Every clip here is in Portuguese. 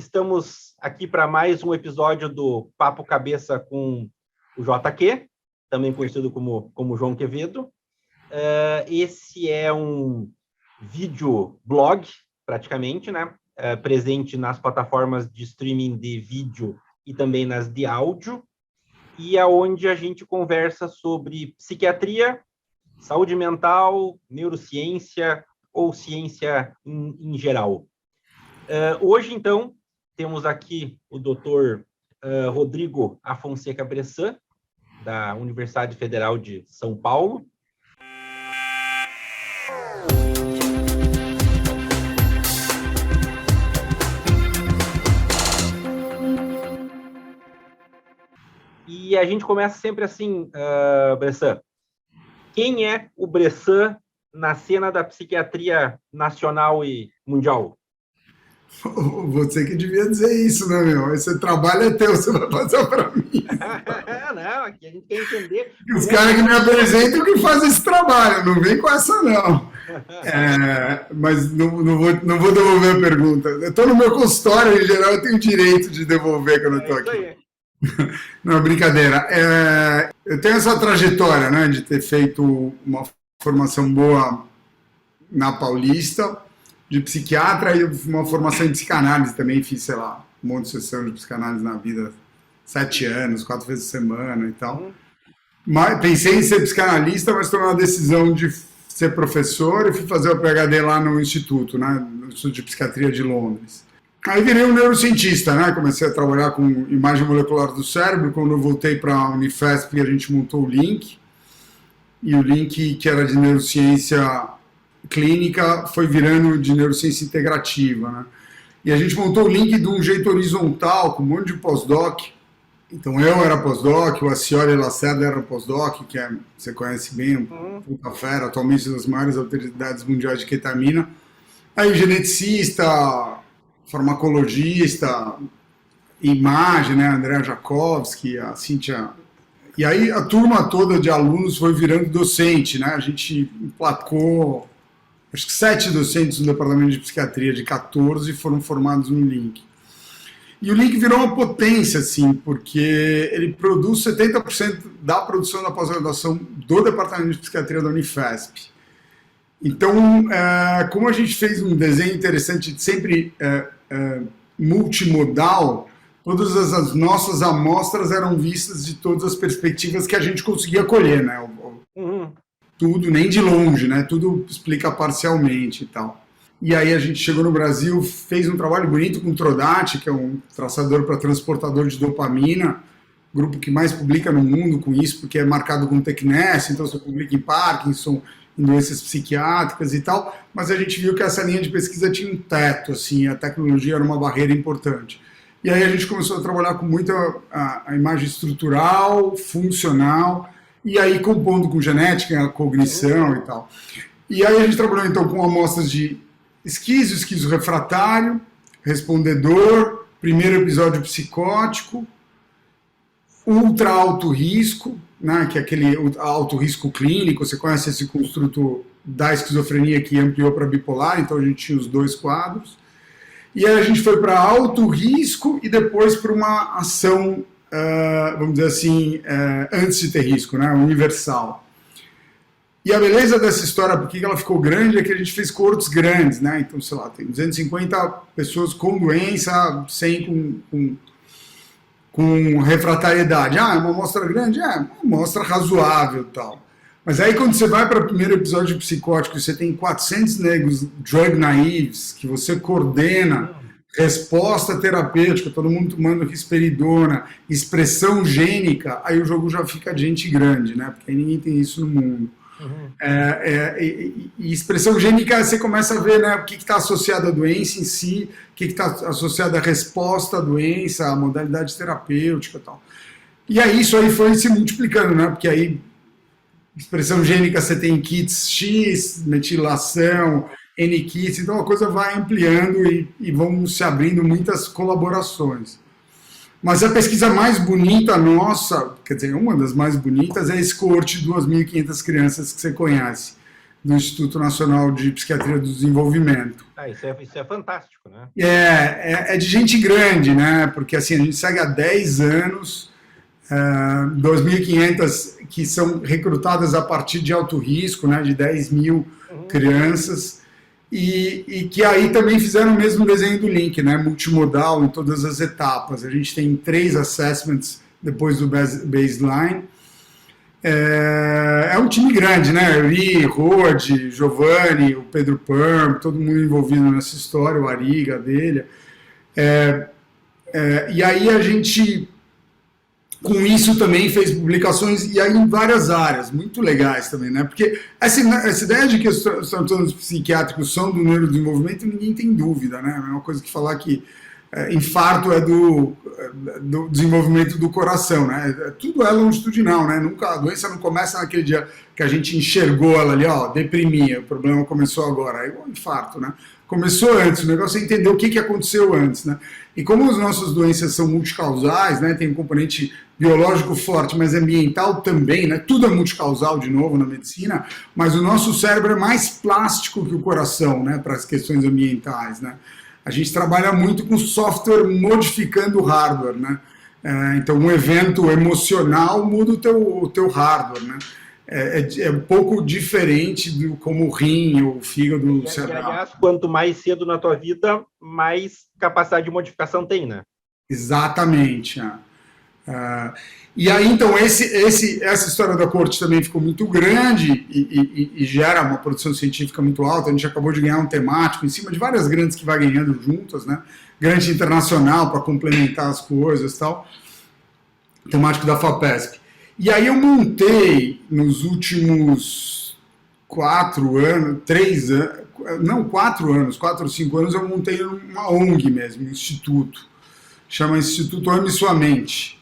Estamos aqui para mais um episódio do Papo Cabeça com o JQ, também conhecido como João Quevedo. Esse é um vídeo-blog, praticamente, né? Presente nas plataformas de streaming de vídeo e também nas de áudio, e é onde a gente conversa sobre psiquiatria, saúde mental, neurociência ou ciência em geral. Hoje, então, temos aqui o Dr. Rodrigo Afonseca Bressan, da Universidade Federal de São Paulo. E a gente começa sempre assim, Bressan. Quem é o Bressan na cena da psiquiatria nacional e mundial? Você que devia dizer isso, né, meu? Esse trabalho é teu, você vai passar para mim. Não, aqui a gente quer entender. Os caras que me apresentam que fazem esse trabalho, não vem com essa, não. Mas não vou devolver a pergunta. Eu estou no meu consultório, em geral, eu tenho direito de devolver quando eu estou aqui. Aí. Não, brincadeira. Eu tenho essa trajetória, né, de ter feito uma formação boa na Paulista, de psiquiatra, e uma formação em psicanálise também. Fiz, sei lá, um monte de sessão de psicanálise na vida, 7 anos, 4 vezes por semana e tal. Mas pensei em ser psicanalista, mas tomei uma decisão de ser professor e fui fazer o PhD lá no Instituto, né, no Instituto de Psiquiatria de Londres. Aí virei um neurocientista, né? Comecei a trabalhar com imagem molecular do cérebro. Quando eu voltei para a Unifesp, a gente montou o Link. E o Link, que era de neurociência clínica, foi virando de neurociência integrativa, né? E a gente montou o Link de um jeito horizontal, com um monte de pós-doc. Então eu era pós-doc, o Acioli Lacerda era pós-doc, que você conhece bem, puta fera, atualmente uma das maiores autoridades mundiais de ketamina. Aí geneticista, farmacologista, imagem, né, André Jakovski, a Cíntia. E aí a turma toda de alunos foi virando docente, né? A gente emplacou, acho que 7 docentes no departamento de psiquiatria, de 14 foram formados no Link. E o Link virou uma potência, assim, porque ele produz 70% da produção da pós-graduação do departamento de psiquiatria da Unifesp. Então, como a gente fez um desenho interessante, sempre multimodal, todas as nossas amostras eram vistas de todas as perspectivas que a gente conseguia colher, né? Tudo, nem de longe, né? Tudo explica parcialmente e tal. E aí a gente chegou no Brasil, fez um trabalho bonito com o Trodat, que é um traçador para transportador de dopamina, grupo que mais publica no mundo com isso, porque é marcado com TECNESS, então você publica em Parkinson, em doenças psiquiátricas e tal, mas a gente viu que essa linha de pesquisa tinha um teto, assim, a tecnologia era uma barreira importante. E aí a gente começou a trabalhar com muita a imagem estrutural, funcional, e aí compondo com genética, cognição e tal. E aí a gente trabalhou então com amostras de esquizo refratário, respondedor, primeiro episódio psicótico, ultra alto risco, né, que é aquele alto risco clínico. Você conhece esse construto da esquizofrenia que ampliou para bipolar, então a gente tinha os 2 quadros. E aí a gente foi para alto risco e depois para uma ação, vamos dizer assim, antes de ter risco, né, universal. E a beleza dessa história, por que ela ficou grande, é que a gente fez coortes grandes, né, então, sei lá, tem 250 pessoas com doença, 100 com refratariedade. É uma amostra grande? Uma amostra razoável e tal. Mas aí quando você vai para o primeiro episódio psicótico, você tem 400 negros drug naives, que você coordena, resposta terapêutica, todo mundo tomando risperidona, expressão gênica, aí o jogo já fica de gente grande, né? Porque aí ninguém tem isso no mundo. E expressão gênica, você começa a ver, né, o que está associado à doença em si, o que está associado à resposta à doença, à modalidade terapêutica e tal. E aí isso aí foi se multiplicando, né, porque aí expressão gênica você tem kits X, metilação, N-kits, então a coisa vai ampliando e vão se abrindo muitas colaborações. Mas a pesquisa mais bonita nossa, quer dizer, uma das mais bonitas, é esse coorte de 2.500 crianças que você conhece. do Instituto Nacional de Psiquiatria do Desenvolvimento. Isso é fantástico, né? É de gente grande, né? Porque assim, a gente segue há 10 anos, 2.500 que são recrutadas a partir de alto risco, né? De 10 mil crianças, e que aí também fizeram o mesmo desenho do link, né? Multimodal em todas as etapas. A gente tem 3 assessments depois do baseline. É um time grande, né? Ri, Rode, Giovanni, o Pedro Perm, todo mundo envolvido nessa história, o Ariga, a Abelha. E aí a gente, com isso também, fez publicações, e aí em várias áreas, muito legais também, né? Porque essa ideia de que os transtornos psiquiátricos são do neurodesenvolvimento, ninguém tem dúvida, né? É uma coisa que falar que infarto é do desenvolvimento do coração, né? Tudo é longitudinal, né? A doença não começa naquele dia que a gente enxergou ela ali, deprimia, o problema começou agora, é igual infarto, né? Começou antes, o negócio é entender o que aconteceu antes, né? E como as nossas doenças são multicausais, né? Tem um componente biológico forte, mas ambiental também, né? Tudo é multicausal, de novo, na medicina, mas o nosso cérebro é mais plástico que o coração, né? Para as questões ambientais, né? A gente trabalha muito com software modificando o hardware, né? Então, um evento emocional muda o teu hardware, né? É um pouco diferente do como o rim, o fígado, o cerebro. Aliás, quanto mais cedo na tua vida, mais capacidade de modificação tem, né? Exatamente. E aí, então, essa história da corte também ficou muito grande e gera uma produção científica muito alta. A gente acabou de ganhar um temático em cima de várias grandes que vai ganhando juntas, né? Grande internacional para complementar as coisas e tal. Temático da FAPESP. E aí eu montei nos últimos 4 ou 5 anos, eu montei uma ONG mesmo, um instituto. Chama Instituto Ame Sua Mente.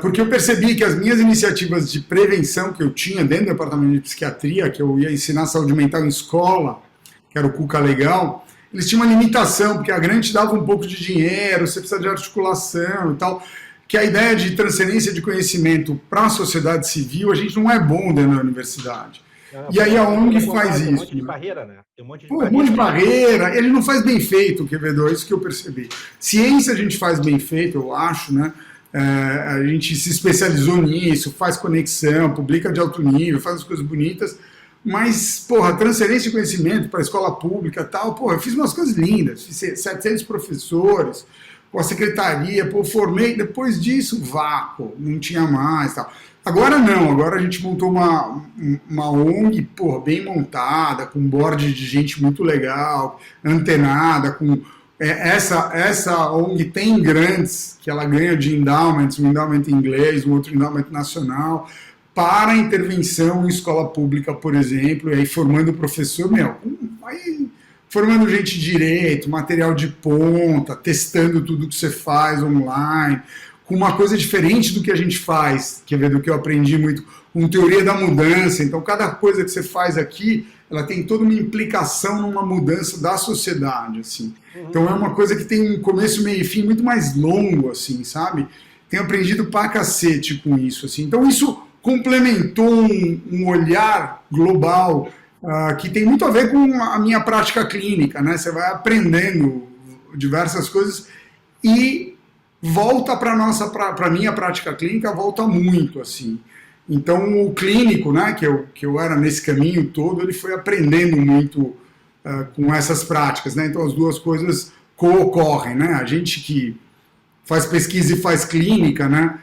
Porque eu percebi que as minhas iniciativas de prevenção que eu tinha dentro do departamento de psiquiatria, que eu ia ensinar saúde mental em escola, que era o Cuca Legal, eles tinham uma limitação, porque a grande dava um pouco de dinheiro, você precisa de articulação e tal, que a ideia de transferência de conhecimento para a sociedade civil, a gente não é bom dentro da universidade. E aí a ONG faz isso. Tem um monte de barreira, né? Tem um monte de barreira. Ele não faz bem feito, Quevedo, é isso que eu percebi. Ciência a gente faz bem feito, eu acho, né? A gente se especializou nisso, faz conexão, publica de alto nível, faz as coisas bonitas, mas, transferência de conhecimento para a escola pública e tal, eu fiz umas coisas lindas, fiz 700 professores, com a secretaria, formei, depois disso, vácuo, não tinha mais tal. Agora não, agora a gente montou uma ONG, bem montada, com um board de gente muito legal, antenada, com... Essa ONG tem grandes, que ela ganha de endowments, um endowment inglês, um outro endowment nacional, para intervenção em escola pública, por exemplo, e aí formando professor, aí formando gente de direito, material de ponta, testando tudo que você faz online, com uma coisa diferente do que a gente faz, do que eu aprendi muito, com teoria da mudança. Então, cada coisa que você faz aqui, ela tem toda uma implicação numa mudança da sociedade, assim. Então, é uma coisa que tem um começo, meio e fim muito mais longo, assim, sabe? Tenho aprendido pra cacete com isso, assim. Então, isso complementou um olhar global que tem muito a ver com a minha prática clínica, né? Você vai aprendendo diversas coisas e volta para a minha prática clínica, volta muito, assim. Então, o clínico, né, que eu era nesse caminho todo, ele foi aprendendo muito com essas práticas, né? Então, as duas coisas co-ocorrem, né? A gente que faz pesquisa e faz clínica, né?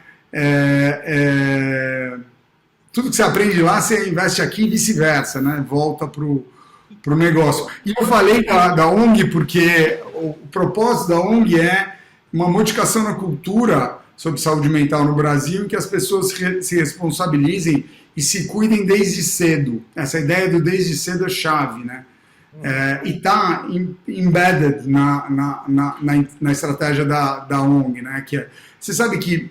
Tudo que você aprende lá, você investe aqui e vice-versa, né? Volta para o negócio. E eu falei da ONG porque o propósito da ONG é uma modificação na cultura sobre saúde mental no Brasil, que as pessoas se responsabilizem e se cuidem desde cedo. Essa ideia do desde cedo é chave, né? E está embedded na estratégia da ONG, né? Você sabe que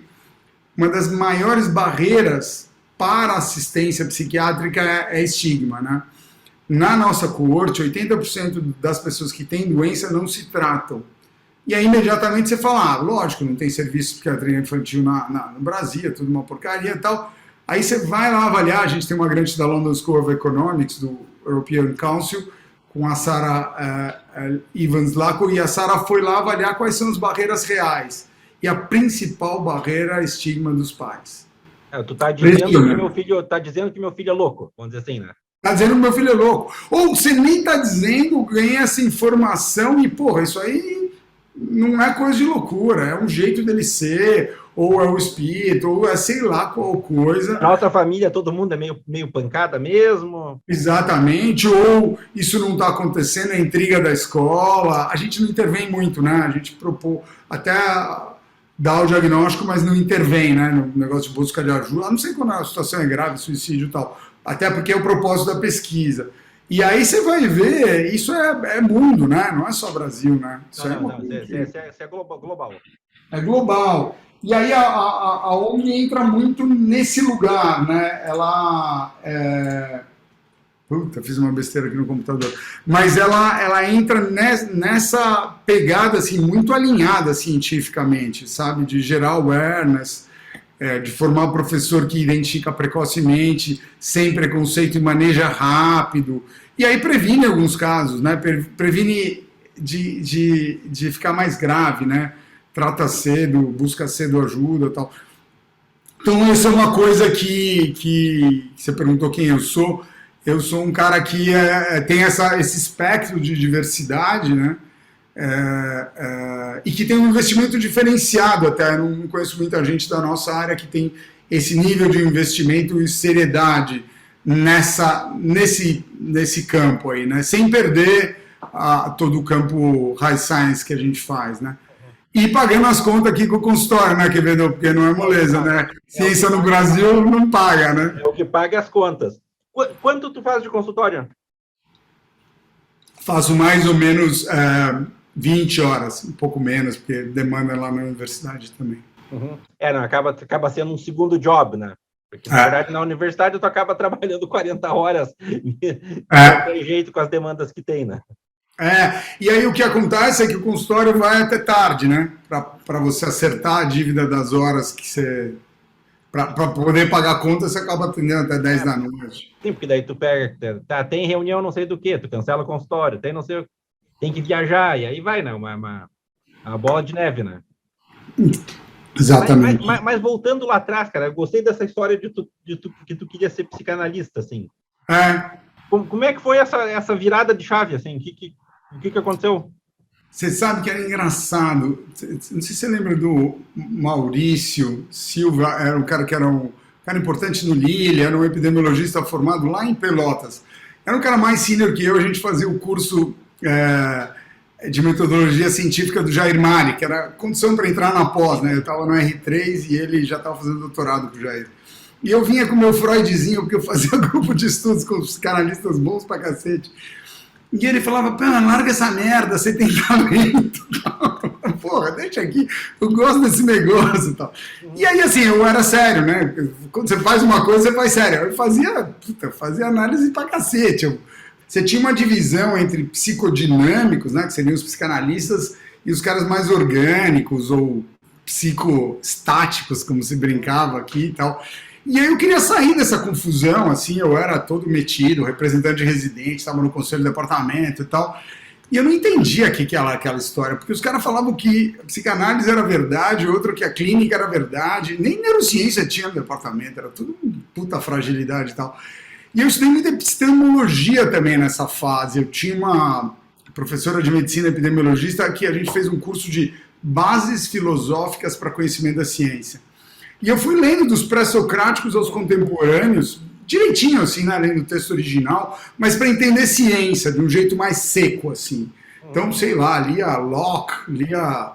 uma das maiores barreiras para a assistência psiquiátrica é estigma, né? Na nossa coorte, 80% das pessoas que têm doença não se tratam. E aí, imediatamente, você fala, lógico, não tem serviço de psiquiatria infantil no Brasil, é tudo uma porcaria e tal. Aí você vai lá avaliar, a gente tem uma grande da London School of Economics, do European Council, com a Sarah Evans-Laco, e a Sarah foi lá avaliar quais são as barreiras reais. E a principal barreira é o estigma dos pais. Tu está dizendo que meu filho é louco, vamos dizer assim, né? Está dizendo que meu filho é louco. Ou você nem está dizendo, ganha essa informação e, porra, isso aí não é coisa de loucura, é um jeito dele ser, ou é o espírito, ou é sei lá qual coisa. Nossa família, todo mundo é meio pancada mesmo. Exatamente, ou isso não está acontecendo, é intriga da escola. A gente não intervém muito, né? A gente propõe até dar o diagnóstico, mas não intervém, né? No negócio de busca de ajuda, a não sei quando a situação é grave, suicídio e tal. Até porque é o propósito da pesquisa. E aí você vai ver, isso é mundo, né? Não é só Brasil, né? Isso é global. É global. E aí a ONG entra muito nesse lugar, né? Ela... Puta, fiz uma besteira aqui no computador. Mas ela entra nessa pegada, assim, muito alinhada cientificamente, sabe? De gerar awareness, de formar um professor que identifica precocemente, sem preconceito e maneja rápido. E aí previne alguns casos, né? Previne de ficar mais grave, né? Trata cedo, busca cedo ajuda e tal. Então, isso é uma coisa que você perguntou quem eu sou. Eu sou um cara que tem esse espectro de diversidade, né? E que tem um investimento diferenciado até. Eu não conheço muita gente da nossa área que tem esse nível de investimento e seriedade nesse campo aí, né? Sem perder todo o campo high science que a gente faz, né? E pagando as contas aqui com o consultório, né, Quevedo? Porque não é moleza, né? Ciência no Brasil não paga, né? É o que paga as contas. Quanto tu faz de consultório? Faço mais ou menos 20 horas, um pouco menos, porque demanda lá na universidade também. Uhum. Não, acaba sendo um segundo job, né? Porque, na verdade, na universidade tu acaba trabalhando 40 horas não tem jeito com as demandas que tem, né? E aí o que acontece é que o consultório vai até tarde, né? Para você acertar a dívida das horas que você... Para poder pagar a conta, você acaba atendendo até 10 da noite. Sim, porque daí tu pega, tem reunião não sei do que, tu cancela o consultório, tem que viajar, e aí vai, né? Uma bola de neve, né? Exatamente. Mas voltando lá atrás, cara, eu gostei dessa história de que tu queria ser psicanalista, assim. Como é que foi essa virada de chave, assim? O que aconteceu? Você sabe que era engraçado. Não sei se você lembra do Maurício Silva, era um cara que era um cara importante no Lille, era um epidemiologista formado lá em Pelotas. Era um cara mais sênior que eu, a gente fazia o curso de metodologia científica do Jair Mari, que era condição para entrar na pós, né? Eu estava no R3 e ele já estava fazendo doutorado com o Jair. E eu vinha com o meu Freudzinho, porque eu fazia grupo de estudos com os canalistas bons pra cacete. E ele falava, larga essa merda, você tem talento. Porra, deixa aqui, eu gosto desse negócio e tal. E aí, assim, eu era sério, né? Quando você faz uma coisa, você faz sério. Eu fazia análise pra cacete. Você tinha uma divisão entre psicodinâmicos, né? Que seriam os psicanalistas, e os caras mais orgânicos, ou psicoestáticos, como se brincava aqui e tal. E aí eu queria sair dessa confusão, assim, eu era todo metido, representante de residente, estava no conselho de departamento e tal, e eu não entendia aquela história, porque os caras falavam que a psicanálise era verdade, outro que a clínica era verdade, nem neurociência tinha no departamento, era tudo puta fragilidade e tal. E eu estudei muita epistemologia também nessa fase, eu tinha uma professora de medicina epidemiologista que a gente fez um curso de bases filosóficas para conhecimento da ciência. E eu fui lendo dos pré-socráticos aos contemporâneos, direitinho, assim, né, lendo o texto original, mas para entender ciência, de um jeito mais seco, assim. Então, sei lá, lia Locke, lia...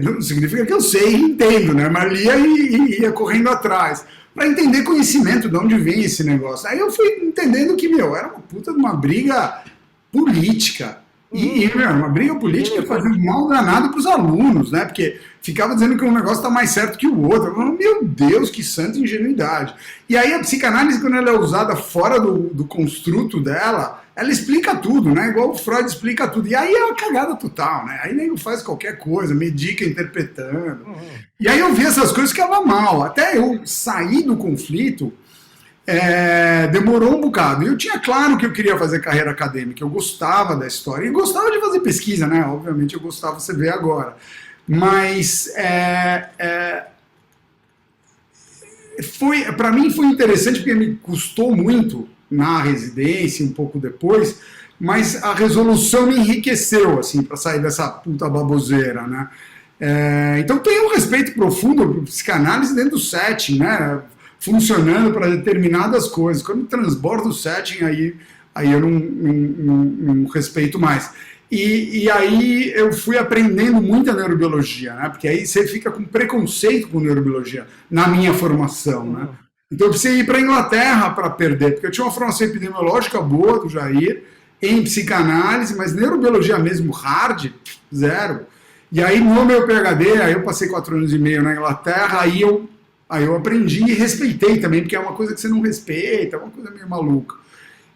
não significa que eu sei e entendo, né, mas lia e ia correndo atrás, para entender conhecimento, de onde vem esse negócio. Aí eu fui entendendo que, era uma puta de uma briga política. E uma briga política fazendo mal danado para os alunos, né? Porque ficava dizendo que um negócio está mais certo que o outro. Eu falava, meu Deus, que santa ingenuidade. E aí a psicanálise, quando ela é usada fora do construto dela, ela explica tudo, né? Igual o Freud explica tudo. E aí é uma cagada total, né? Aí nego faz qualquer coisa, medica interpretando. E aí eu vi essas coisas que ficava mal. Até eu sair do conflito, demorou um bocado. Eu tinha claro que eu queria fazer carreira acadêmica, eu gostava da história, e gostava de fazer pesquisa, né? Obviamente eu gostava, você vê agora. Mas para mim foi interessante, porque me custou muito na residência, um pouco depois, mas a resolução me enriqueceu, assim, para sair dessa puta baboseira, né? Então tem um respeito profundo por psicanálise dentro do setting, né? Funcionando para determinadas coisas. Quando transborda o setting, aí eu não respeito mais. E aí eu fui aprendendo muita neurobiologia, né? Porque aí você fica com preconceito com neurobiologia na minha formação, né? Então eu precisei ir para a Inglaterra para perder, porque eu tinha uma formação epidemiológica boa do Jair, em psicanálise, mas neurobiologia mesmo, hard, zero. E aí no meu PhD, aí eu passei 4 anos e meio na Inglaterra, aí eu aprendi e respeitei também, porque é uma coisa que você não respeita, é uma coisa meio maluca.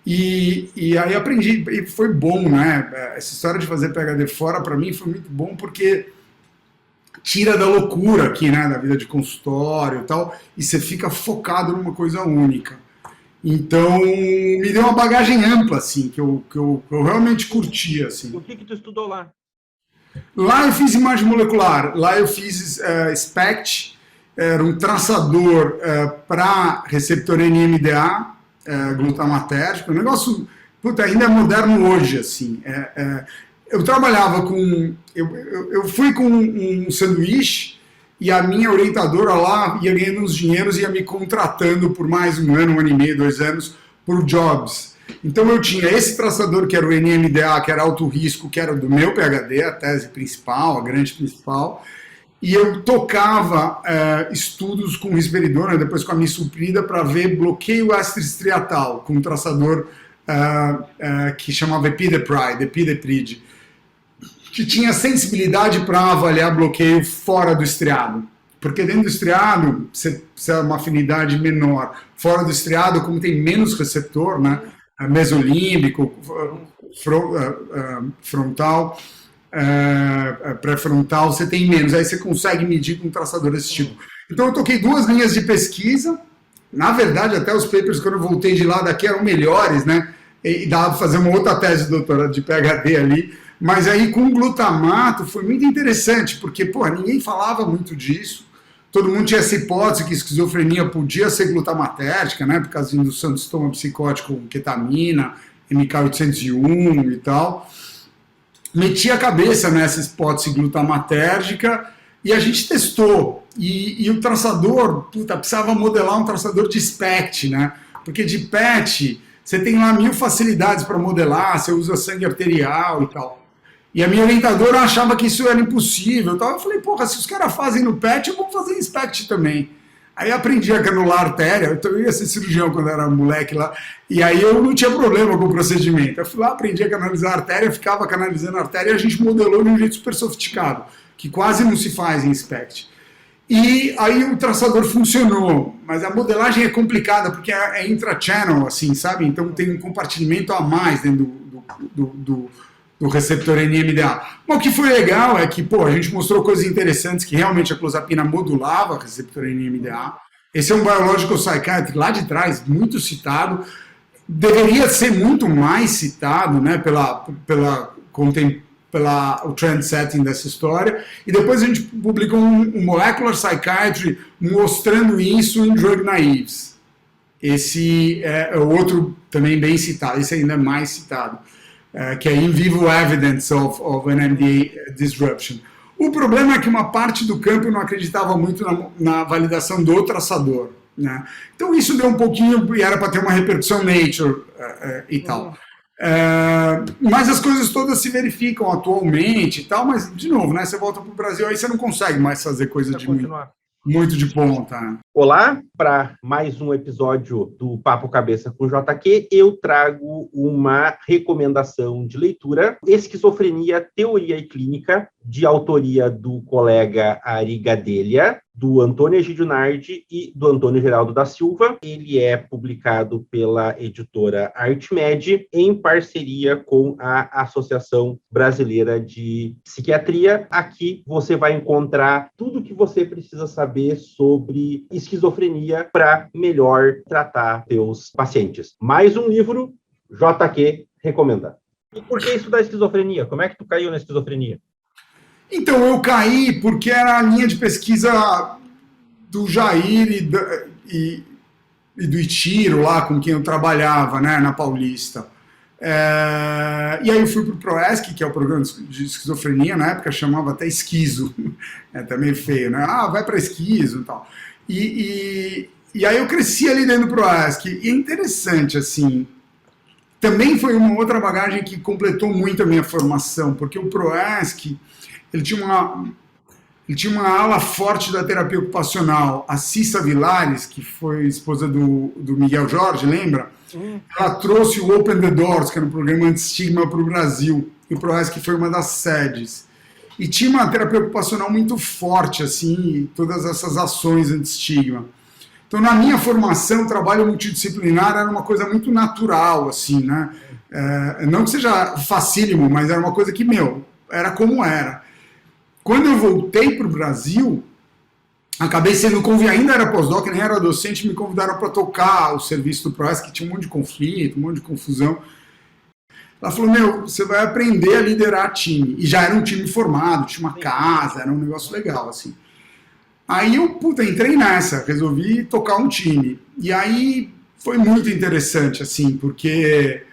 E aí aprendi, e foi bom, né? Essa história de fazer PhD fora, para mim, foi muito bom, porque tira da loucura aqui, né? Da vida de consultório e tal, e você fica focado numa coisa única. Então, me deu uma bagagem ampla, assim, que eu realmente curti, assim. O que tu estudou lá? Lá eu fiz imagem molecular, lá eu fiz SPECT, era um traçador para receptor NMDA, glutamatérgico, um negócio, puta, ainda é moderno hoje, assim. Eu trabalhava com, eu fui com um sanduíche, e a minha orientadora lá ia ganhando uns dinheiros e ia me contratando por mais um ano e meio, 2 anos, por jobs. Então eu tinha esse traçador que era o NMDA, que era alto risco, que era do meu PhD, a tese principal, a grande principal, e eu tocava estudos com risperidona, depois com a misoprida, para ver bloqueio ácido-estriatal, com um traçador que chamava Epideprid, que tinha sensibilidade para avaliar bloqueio fora do estriado. Porque dentro do estriado, você precisa de uma afinidade menor. Fora do estriado, como tem menos receptor, né? Mesolímbico, frontal, pré-frontal, você tem menos. Aí você consegue medir com um traçador desse tipo. Então eu toquei 2 linhas de pesquisa. Na verdade, até os papers, quando eu voltei de lá daqui, eram melhores, né? E dava para fazer uma outra tese de doutorado de PhD ali. Mas aí com o glutamato foi muito interessante, porque ninguém falava muito disso. Todo mundo tinha essa hipótese que esquizofrenia podia ser glutamatérgica, né? Por causa da indução de sintoma psicótico com ketamina, MK801 e tal. Meti a cabeça nessa hipótese glutamatérgica e a gente testou. E o traçador, precisava modelar um traçador de SPECT, né? Porque de PET, você tem lá 1000 facilidades para modelar, você usa sangue arterial e tal. E a minha orientadora achava que isso era impossível. Eu falei, se os caras fazem no PET, eu vou fazer em SPECT também. Aí aprendi a canular a artéria, eu ia ser cirurgião quando era moleque lá, e aí eu não tinha problema com o procedimento. Eu fui lá, aprendi a canalizar a artéria, ficava canalizando a artéria e a gente modelou de um jeito super sofisticado, que quase não se faz em SPECT. E aí o traçador funcionou, mas a modelagem é complicada, porque é intra-channel, assim, sabe? Então tem um compartilhamento a mais dentro do receptor NMDA. Mas o que foi legal é que, a gente mostrou coisas interessantes, que realmente a clozapina modulava o receptor NMDA. Esse é um biological psychiatry lá de trás, muito citado. Deveria ser muito mais citado, né, o trend setting dessa história, e depois a gente publicou um molecular psychiatry mostrando isso em drug naives. Esse é o outro também bem citado, esse ainda é mais citado, que é in vivo evidence of NMDA disruption. O problema é que uma parte do campo não acreditava muito na validação do traçador, né? Então isso deu um pouquinho, e era para ter uma repercussão Nature e tal. Mas as coisas todas se verificam atualmente e tal, mas, de novo, né, você volta para o Brasil, aí você não consegue mais fazer coisa de muito de ponta. Olá, para mais um episódio do Papo Cabeça com JQ, eu trago uma recomendação de leitura, Esquizofrenia, Teoria e Clínica, de autoria do colega Ari Gadelha, do Antônio Egídio Nardi e do Antônio Geraldo da Silva. Ele é publicado pela editora Artmed, em parceria com a Associação Brasileira de Psiquiatria. Aqui você vai encontrar tudo o que você precisa saber sobre esquizofrenia para melhor tratar seus pacientes. Mais um livro, JQ recomenda. E por que estudar esquizofrenia? Como é que tu caiu na esquizofrenia? Então, eu caí porque era a linha de pesquisa do Jair e do Itiro, lá com quem eu trabalhava, né, na Paulista. E aí eu fui para o PROESC, que é o programa de esquizofrenia, na época chamava até esquizo, até meio feio, né? Vai para esquizo e tal. E aí eu cresci ali dentro do PROESC, e é interessante, assim, também foi uma outra bagagem que completou muito a minha formação, porque o PROESC, ele tinha uma ala forte da terapia ocupacional. A Cissa Vilares, que foi esposa do Miguel Jorge, lembra? Ela trouxe o Open the Doors, que era um programa anti-estigma, para o Brasil. E o PROESC foi uma das sedes. E tinha uma terapia ocupacional muito forte, assim, todas essas ações anti-estigma. Então, na minha formação, o trabalho multidisciplinar era uma coisa muito natural, assim, né? Não que seja facílimo, mas era uma coisa que, era como era. Quando eu voltei para o Brasil, acabei sendo convidado, ainda era pós-doc, nem era docente, me convidaram para tocar o serviço do PROESC, que tinha um monte de conflito, um monte de confusão. Ela falou, você vai aprender a liderar time. E já era um time formado, tinha uma casa, era um negócio legal, assim. Aí eu, entrei nessa, resolvi tocar um time. E aí foi muito interessante, assim, porque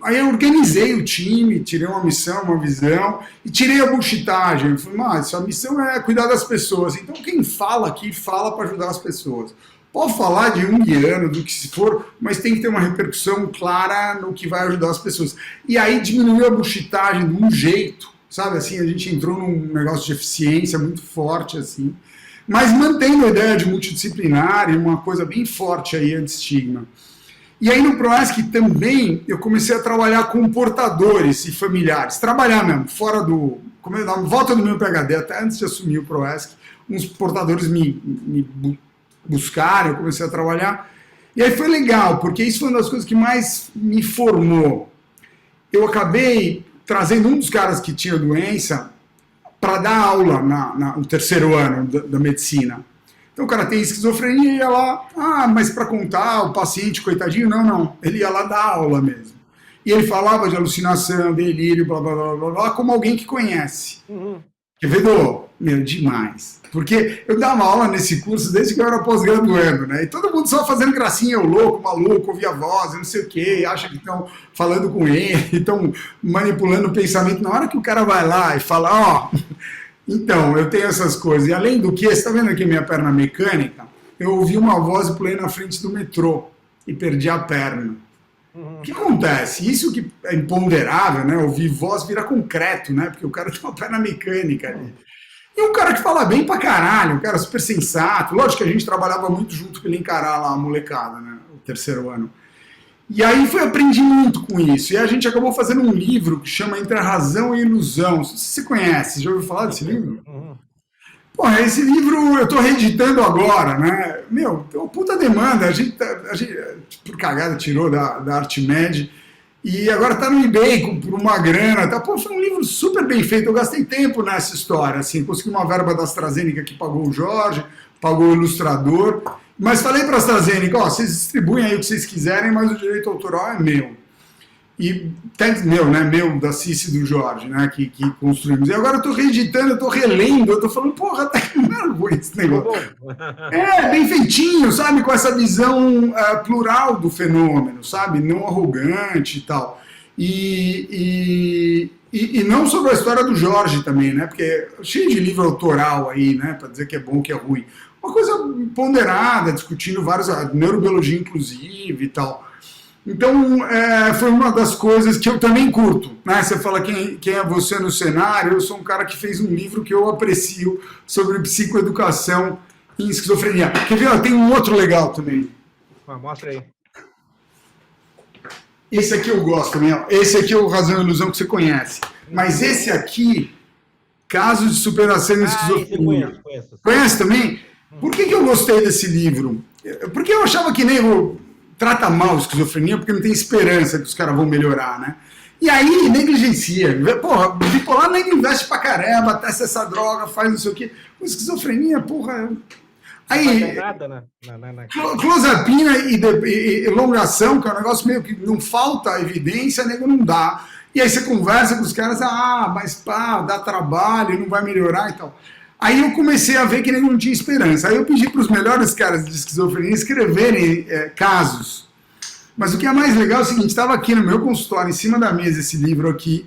aí eu organizei o time, tirei uma missão, uma visão, e tirei a bullshitagem. Eu falei, a missão é cuidar das pessoas. Então quem fala aqui, fala para ajudar as pessoas. Pode falar de junguiano, do que se for, mas tem que ter uma repercussão clara no que vai ajudar as pessoas. E aí diminuiu a bullshitagem de um jeito, sabe? Assim, a gente entrou num negócio de eficiência muito forte, assim, mas mantendo a ideia de multidisciplinar e uma coisa bem forte aí, anti-estigma. E aí no PROESC também eu comecei a trabalhar com portadores e familiares, trabalhar mesmo, fora do... Na volta do meu PhD, até antes de assumir o PROESC, uns portadores me buscaram, eu comecei a trabalhar, e aí foi legal, porque isso foi uma das coisas que mais me formou. Eu acabei trazendo um dos caras que tinha doença para dar aula no terceiro ano da medicina. Então o cara tem esquizofrenia e ia lá, mas para contar o paciente, coitadinho, não. Ele ia lá dar aula mesmo. E ele falava de alucinação, delírio, blá, blá, blá, blá, blá, como alguém que conhece. Quevedo, demais. Porque eu dava aula nesse curso desde que eu era pós-graduando, né? E todo mundo só fazendo gracinha, o louco, maluco, ouvia a voz, não sei o quê, acha que estão falando com ele, estão manipulando o pensamento. Na hora que o cara vai lá e fala, então, eu tenho essas coisas. E além do que, você está vendo aqui minha perna mecânica? Eu ouvi uma voz e pulei na frente do metrô e perdi a perna. O que acontece? Isso que é imponderável, né? Ouvir voz vira concreto, né? Porque o cara tem uma perna mecânica ali. E um cara que fala bem pra caralho, um cara super sensato. Lógico que a gente trabalhava muito junto pra ele encarar lá a molecada, né? O terceiro ano. E aí aprendi muito com isso. E a gente acabou fazendo um livro que chama Entre a Razão e a Ilusão. Não sei se você conhece, já ouviu falar desse livro? Porra, esse livro eu tô reeditando agora, né? Tem uma puta demanda. A gente por cagada, tirou da Artmed. E agora tá no eBay por uma grana. Tá? Pô, foi um livro super bem feito. Eu gastei tempo nessa história. Assim, consegui uma verba da AstraZeneca que pagou o Jorge, pagou o ilustrador. Mas falei para a AstraZeneca, vocês distribuem aí o que vocês quiserem, mas o direito autoral é meu. E meu, da Cici e do Jorge, né, que construímos. E agora eu estou reeditando, eu estou relendo, eu estou falando, porra, tá que vergonha esse negócio. Bem feitinho, sabe, com essa visão plural do fenômeno, sabe, não arrogante e tal. E não sobre a história do Jorge também, né, porque cheio de livro autoral aí, né, para dizer que é bom, que é ruim. Uma coisa ponderada, discutindo várias, neurobiologia inclusive e tal. Então, foi uma das coisas que eu também curto, né? Você fala quem é você no cenário, eu sou um cara que fez um livro que eu aprecio sobre psicoeducação em esquizofrenia. Quer ver? Tem um outro legal também. Mostra aí. Esse aqui eu gosto também. Esse aqui é o Razão e Ilusão que você conhece. Mas esse aqui Casos de Superação e Esquizofrenia. Conheço. Conhece também? Por que eu gostei desse livro? Porque eu achava que nego trata mal a esquizofrenia porque não tem esperança que os caras vão melhorar, né? E aí negligencia. Porra, bipolar nem investe pra caramba, testa essa droga, faz não sei o quê. Com esquizofrenia, porra... Aí, não nada, né? clozapina e elongação, que é um negócio meio que não falta evidência, nego não dá. E aí você conversa com os caras, mas pá, dá trabalho, não vai melhorar e tal. Aí eu comecei a ver que nego não tinha esperança. Aí eu pedi para os melhores caras de esquizofrenia escreverem casos. Mas o que é mais legal é o seguinte, estava aqui no meu consultório, em cima da mesa, esse livro aqui.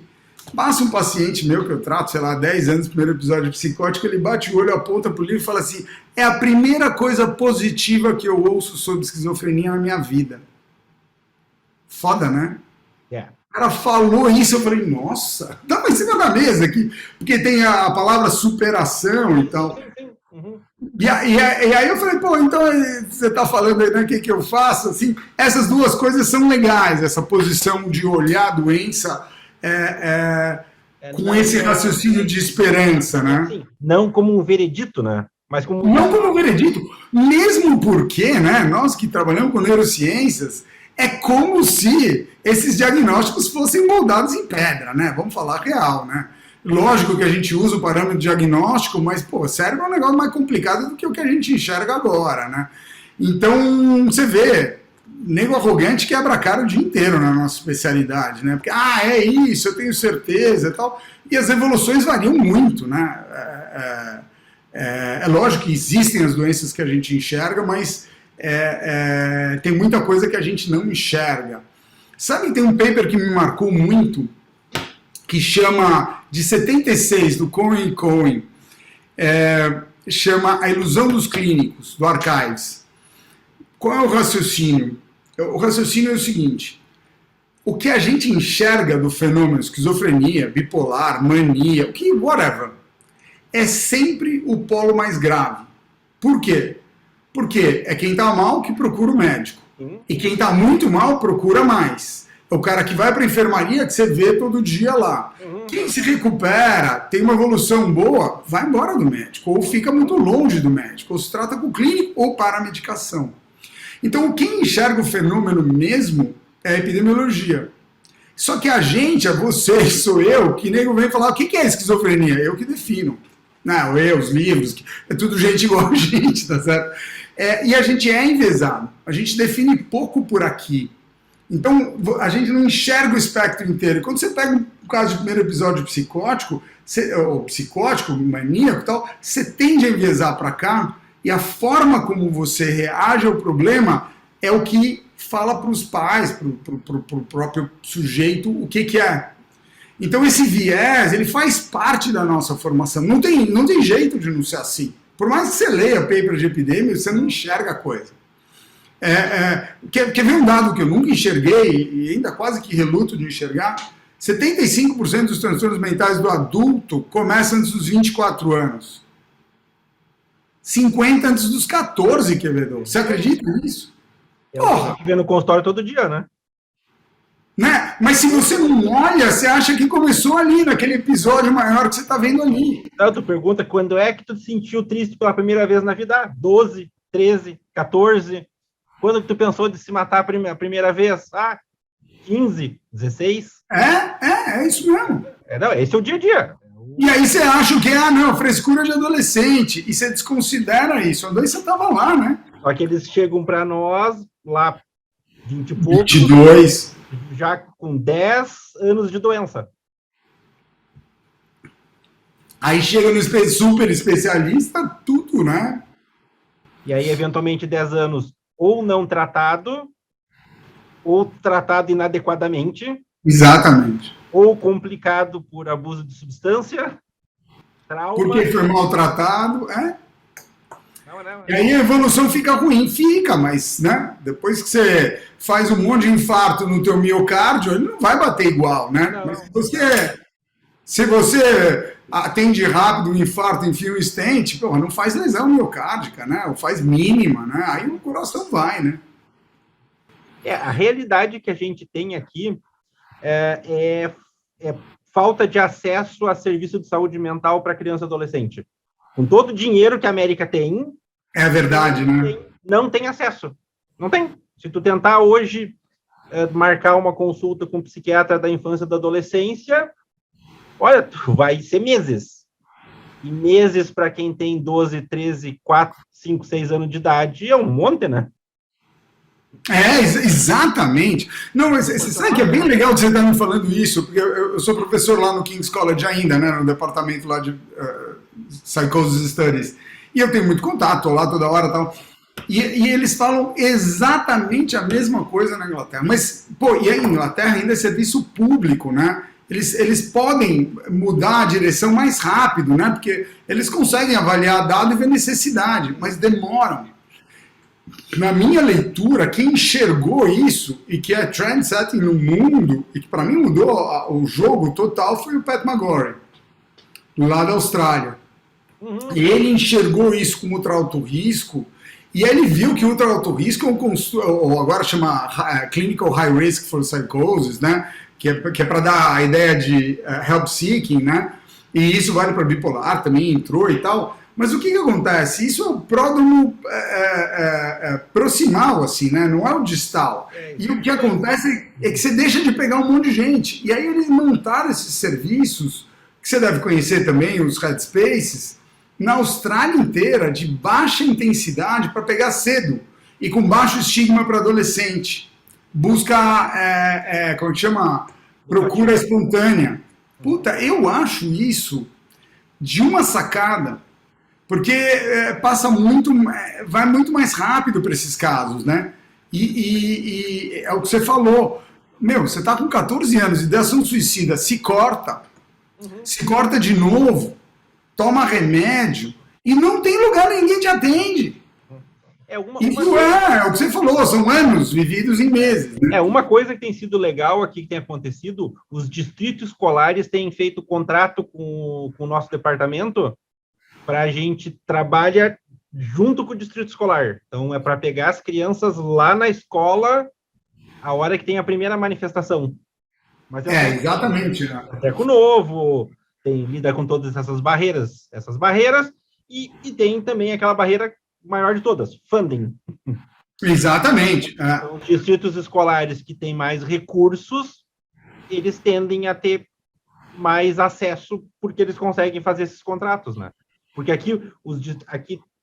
Passa um paciente meu que eu trato, sei lá, 10 anos, primeiro episódio de psicótico, ele bate o olho, aponta pro livro e fala assim, é a primeira coisa positiva que eu ouço sobre esquizofrenia na minha vida. Foda, né? Yeah. O cara falou isso, eu falei, nossa, estava em cima da mesa aqui, porque tem a palavra superação e tal. Uhum. E aí eu falei, pô, então você está falando aí, né, o que eu faço? Assim, essas duas coisas são legais, essa posição de olhar a doença com esse raciocínio de esperança, né? Sim, não como um veredito, né? Mas como... Não como um veredito, mesmo porque, né, nós que trabalhamos com neurociências, é como se esses diagnósticos fossem moldados em pedra, né? Vamos falar real, né? Lógico que a gente usa o parâmetro diagnóstico, mas, pô, cérebro é um negócio mais complicado do que o que a gente enxerga agora, né? Então, você vê, nego arrogante quebra a cara o dia inteiro na nossa especialidade, né? Porque, é isso, eu tenho certeza e tal. E as evoluções variam muito, né? É lógico que existem as doenças que a gente enxerga, mas tem muita coisa que a gente não enxerga. Sabe que tem um paper que me marcou muito, que chama, de 76, do Cohen e Cohen, chama A Ilusão dos Clínicos, do Archives. Qual é o raciocínio? O raciocínio é o seguinte, o que a gente enxerga do fenômeno esquizofrenia, bipolar, mania, whatever, é sempre o polo mais grave. Por quê? Porque é quem está mal que procura o médico. E quem está muito mal procura mais. É o cara que vai para a enfermaria que você vê todo dia lá. Quem se recupera, tem uma evolução boa, vai embora do médico. Ou fica muito longe do médico. Ou se trata com o clínico ou para a medicação. Então, quem enxerga o fenômeno mesmo é a epidemiologia. Só que a gente, você, sou eu, que nego vem falar o que é esquizofrenia? Eu que defino. Não, os livros, é tudo gente igual a gente, tá certo? E a gente é envezado. A gente define pouco por aqui. Então, a gente não enxerga o espectro inteiro. E quando você pega um caso de primeiro episódio psicótico, ou psicótico, maníaco e tal, você tende a envezar para cá, e a forma como você reage ao problema é o que fala para os pais, para o próprio sujeito, o que é. Então esse viés, ele faz parte da nossa formação. Não tem jeito de não ser assim. Por mais que você leia paper de epidemia, você não enxerga a coisa. Quer ver um dado que eu nunca enxerguei, e ainda quase que reluto de enxergar? 75% dos transtornos mentais do adulto começam antes dos 24 anos. 50 antes dos 14, Quevedo. Você acredita nisso? Eu tô vendo no consultório todo dia, né? Mas se você não olha, você acha que começou ali, naquele episódio maior que você está vendo ali. Então, tu pergunta quando é que tu te sentiu triste pela primeira vez na vida? 12, 13, 14? Quando que tu pensou de se matar a primeira vez? 15, 16? É isso mesmo. Esse é o dia a dia. E aí você acha que frescura de adolescente, e você desconsidera isso. A doença estava lá, né? Só que eles chegam para nós, lá, 20 e poucos, 22, já com 10 anos de doença. Aí chega no super especialista, tudo, né? E aí, eventualmente, 10 anos ou não tratado, ou tratado inadequadamente. Exatamente. Ou complicado por abuso de substância, trauma... Porque foi maltratado, Não. E aí a evolução fica ruim, mas, né? Depois que você faz um monte de infarto no teu miocárdio, ele não vai bater igual, né? Não. Mas se você atende rápido um infarto, enfia um stent, não faz lesão miocárdica, né? Ou faz mínima, né? Aí o coração vai, né? A realidade que a gente tem aqui é falta de acesso a serviço de saúde mental para criança e adolescente. Com todo o dinheiro que a América tem... É verdade, né? Não tem acesso. Não tem. Se tu tentar hoje marcar uma consulta com um psiquiatra da infância e da adolescência, olha, tu vai ser meses. E meses para quem tem 12, 13, 4, 5, 6 anos de idade é um monte, né? Exatamente. Não, mas você sabe que é bem legal você estar me falando isso, porque eu sou professor lá no King's College ainda, né, no departamento lá de Psychosis Studies, e eu tenho muito contato lá toda hora e tal, e eles falam exatamente a mesma coisa na Inglaterra, mas, pô, e a Inglaterra ainda é serviço público, né? Eles podem mudar a direção mais rápido, né? Porque eles conseguem avaliar dado e ver necessidade, mas demoram. Na minha leitura, quem enxergou isso e que é trendsetting no mundo e que para mim mudou o jogo total foi o Pat McGorry, lá da Austrália. E ele enxergou isso como ultra alto risco e ele viu que ultra alto risco ou agora chama Clinical High Risk for Psychosis, né? Que é para dar a ideia de help seeking, né? E isso vale para bipolar, também entrou e tal. Mas o que acontece? Isso é o pródromo proximal, assim, né? Não é o distal. E o que acontece é que você deixa de pegar um monte de gente. E aí eles montaram esses serviços, que você deve conhecer também, os Headspaces, na Austrália inteira, de baixa intensidade para pegar cedo e com baixo estigma para adolescente. Busca, como que chama? Procura espontânea. Puta, eu acho isso de uma sacada, porque vai muito mais rápido para esses casos, né? E é o que você falou. Meu, você tá com 14 anos, ideação suicida, se corta de novo, toma remédio, e não tem lugar, ninguém te atende. É o que você falou, são anos vividos em meses. Né? Uma coisa que tem sido legal aqui, que tem acontecido, os distritos escolares têm feito contrato com o nosso departamento para a gente trabalhar junto com o distrito escolar. Então, é para pegar as crianças lá na escola a hora que tem a primeira manifestação. Mas exatamente. Né? É com o novo, lida com todas essas barreiras e tem também aquela barreira maior de todas, funding. Exatamente. Então, os distritos escolares que têm mais recursos, eles tendem a ter mais acesso porque eles conseguem fazer esses contratos, né? Porque aqui,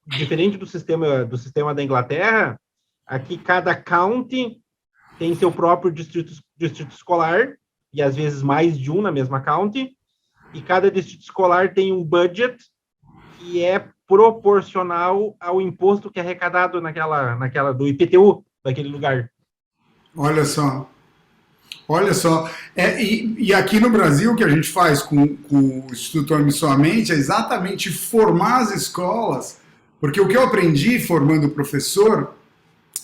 diferente do sistema da Inglaterra, aqui cada county tem seu próprio distrito escolar, e às vezes mais de um na mesma county, e cada distrito escolar tem um budget que é proporcional ao imposto que é arrecadado naquela do IPTU daquele lugar. Olha só. E aqui no Brasil, o que a gente faz com o Instituto Ame Sua Mente é exatamente formar as escolas, porque o que eu aprendi formando professor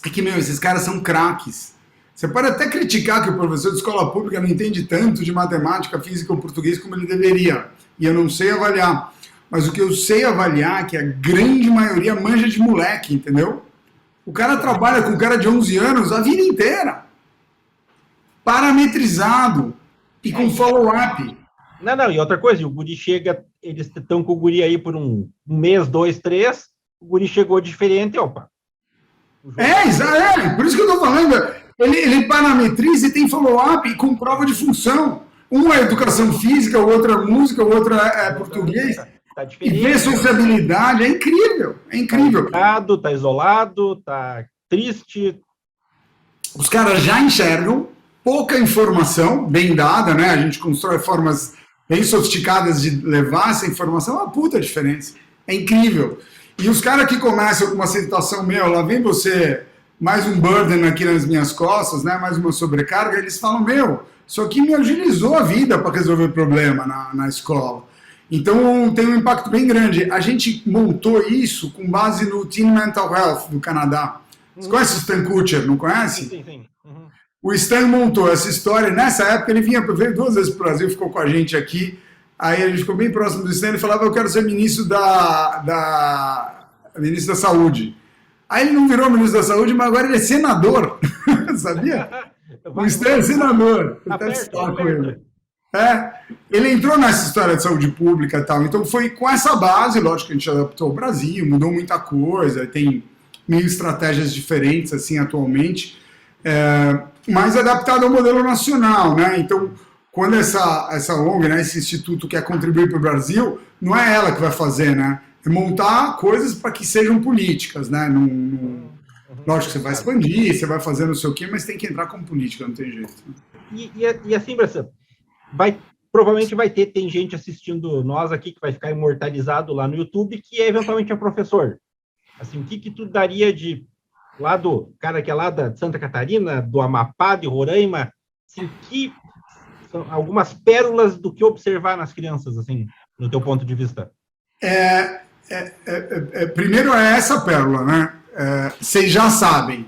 é que, esses caras são craques. Você pode até criticar que o professor de escola pública não entende tanto de matemática, física ou português como ele deveria, e eu não sei avaliar. Mas o que eu sei avaliar é que a grande maioria manja de moleque, entendeu? O cara trabalha com um cara de 11 anos a vida inteira. Parametrizado e com follow-up. Não, e outra coisa, o guri chega, eles estão com o guri aí por um mês, 2, 3, o guri chegou diferente, opa. Por isso que eu tô falando, ele parametriza e tem follow-up com prova de função. Uma é educação física, o outro é música, o outro é português. Tá diferente. E ver sociabilidade, é incrível. Tá isolado, tá triste. Os caras já enxergam pouca informação bem dada, né? A gente constrói formas bem sofisticadas de levar essa informação, é uma puta diferença. É incrível. E os caras que começam com uma situação, lá vem você, mais um burden aqui nas minhas costas, né? Mais uma sobrecarga, eles falam, isso aqui me agilizou a vida para resolver problema na escola. Então, tem um impacto bem grande. A gente montou isso com base no Teen Mental Health do Canadá. Você conhece o Stan Kutcher, não conhece? Sim. O Stan montou essa história. Nessa época, ele veio 2 vezes para o Brasil, ficou com a gente aqui. Aí a gente ficou bem próximo do Stan. Ele falava, eu quero ser ministro da Saúde. Aí ele não virou ministro da Saúde, mas agora ele é senador. Sabia? O Stan é senador. Eu até com ele. Ele entrou nessa história de saúde pública e tal, então foi com essa base, lógico que a gente adaptou ao Brasil, mudou muita coisa, tem 1000 estratégias diferentes, assim, atualmente, mas adaptado ao modelo nacional, né? Então, quando essa ONG, né, esse instituto quer contribuir para o Brasil, não é ela que vai fazer, né? É montar coisas para que sejam políticas, né? Lógico que você vai expandir, você vai fazer não sei o quê, mas tem que entrar como política, não tem jeito. E assim, Bressan, provavelmente tem gente assistindo nós aqui que vai ficar imortalizado lá no YouTube, que eventualmente é professor. Assim, o que tu daria de lá do cara que é lá de Santa Catarina, do Amapá, de Roraima, assim, que são algumas pérolas do que observar nas crianças, assim, no teu ponto de vista? Primeiro é essa pérola, né? Vocês já sabem.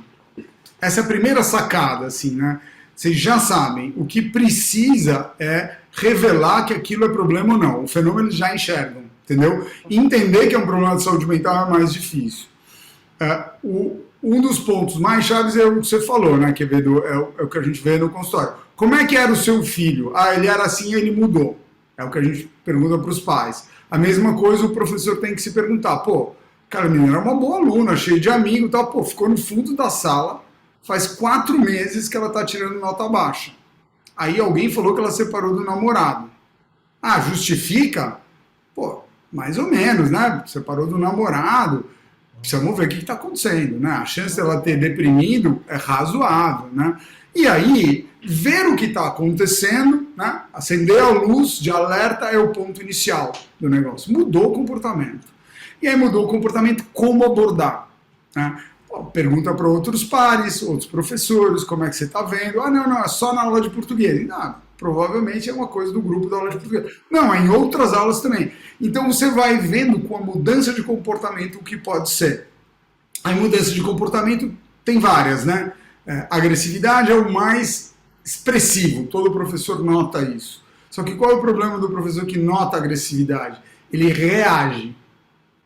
Essa é a primeira sacada, assim, né? Vocês já sabem. O que precisa é revelar que aquilo é problema ou não. O fenômeno eles já enxergam, entendeu? E entender que é um problema de saúde mental é mais difícil. Um dos pontos mais chaves é o que você falou, né, Quevedo? É o que a gente vê no consultório. Como é que era o seu filho? Ele era assim e ele mudou. É o que a gente pergunta para os pais. A mesma coisa o professor tem que se perguntar. Cara, a menina era uma boa aluna, cheia de amigos e tal. Ficou no fundo da sala, faz 4 meses que ela está tirando nota baixa. Aí alguém falou que ela separou do namorado. Justifica? Mais ou menos, né? Separou do namorado. Precisamos ver o que está acontecendo, né? A chance dela ter deprimido é razoável, né? E aí, ver o que está acontecendo, né? Acender a luz de alerta é o ponto inicial do negócio. Mudou o comportamento. E aí mudou o comportamento, como abordar, né? Pergunta para outros pares, outros professores, como é que você está vendo? Não, é só na aula de português. Provavelmente é uma coisa do grupo da aula de português. Não, é em outras aulas também. Então você vai vendo com a mudança de comportamento o que pode ser. A mudança de comportamento tem várias, né? Agressividade é o mais expressivo, todo professor nota isso. Só que qual é o problema do professor que nota a agressividade? Ele reage.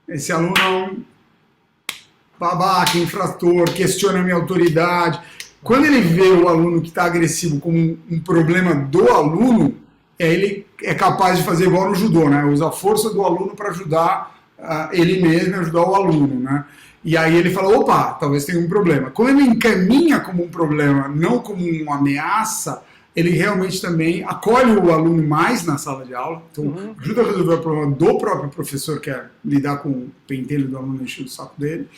Esse aluno é um babaca, infrator, questiona a minha autoridade. Quando ele vê o aluno que está agressivo como um problema do aluno, ele é capaz de fazer igual no judô, né? Usa a força do aluno para ajudar ele mesmo, ajudar o aluno, né? E aí ele fala, opa, talvez tenha um problema. Quando ele encaminha como um problema, não como uma ameaça, ele realmente também acolhe o aluno mais na sala de aula, então ajuda a resolver o problema do próprio professor, que é lidar com o pentelho do aluno enchendo o saco dele,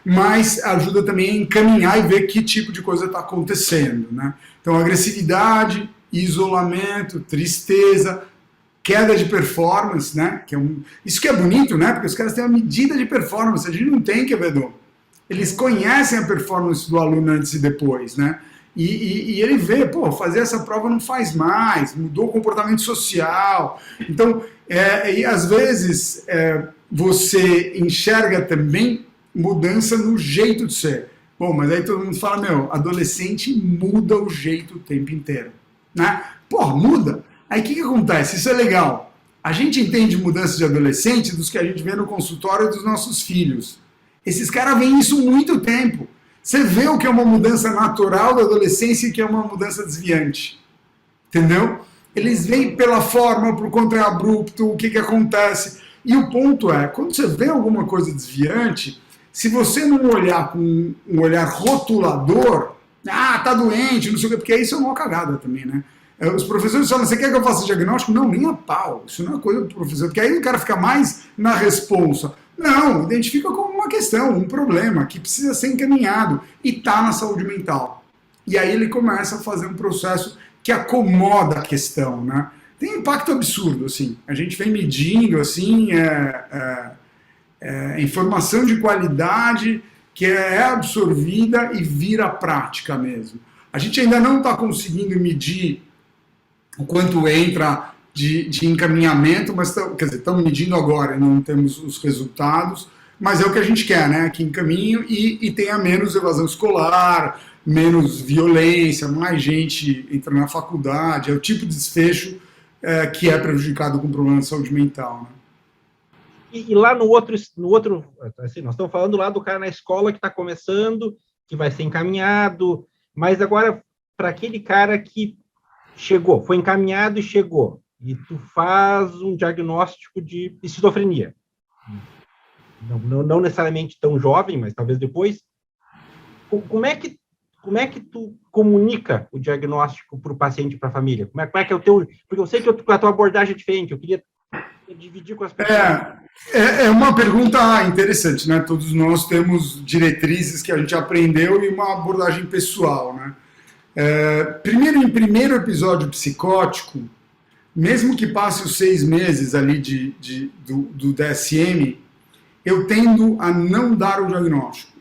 mas ajuda também a encaminhar e ver que tipo de coisa está acontecendo, né? Então, agressividade, isolamento, tristeza, queda de performance, né? Isso que é bonito, né? Porque os caras têm uma medida de performance, a gente não tem, Quevedo. Eles conhecem a performance do aluno antes e depois, né? E ele vê, fazer essa prova não faz mais, mudou o comportamento social. Então, e às vezes, você enxerga também mudança no jeito de ser. Mas aí todo mundo fala, adolescente muda o jeito o tempo inteiro, né? Muda. Aí o que acontece? Isso é legal. A gente entende mudança de adolescente dos que a gente vê no consultório dos nossos filhos. Esses caras veem isso há muito tempo. Você vê o que é uma mudança natural da adolescência e o que é uma mudança desviante. Entendeu? Eles veem pela forma, por quanto é abrupto, o que acontece. E o ponto é, quando você vê alguma coisa desviante, se você não olhar com um olhar rotulador, tá doente, não sei o quê, porque isso é uma cagada também, né? Os professores falam, você quer que eu faça diagnóstico? Não, nem a pau. Isso não é coisa do professor, porque aí o cara fica mais na responsa. Não, identifica como uma questão, um problema que precisa ser encaminhado e está na saúde mental. E aí ele começa a fazer um processo que acomoda a questão, né? Tem um impacto absurdo, assim. A gente vem medindo, assim, informação de qualidade que é absorvida e vira prática mesmo. A gente ainda não está conseguindo medir o quanto entra de encaminhamento, mas estamos medindo agora e não temos os resultados, mas é o que a gente quer, né? Que encaminhe e tenha menos evasão escolar, menos violência, mais gente entrando na faculdade, é o tipo de desfecho que é prejudicado com problema de saúde mental, né? E lá no outro, assim, nós estamos falando lá do cara na escola que está começando, que vai ser encaminhado, mas agora, para aquele cara que foi encaminhado e chegou, e tu faz um diagnóstico de esquizofrenia. Não necessariamente tão jovem, mas talvez depois. Como é que tu comunica o diagnóstico para o paciente e para a família? Como é que é o teu... Porque eu sei que a tua abordagem é diferente, eu queria dividir com as pessoas. É uma pergunta interessante, né? Todos nós temos diretrizes que a gente aprendeu e uma abordagem pessoal, né? Em primeiro episódio psicótico, mesmo que passe os 6 meses ali do DSM, eu tendo a não dar o diagnóstico.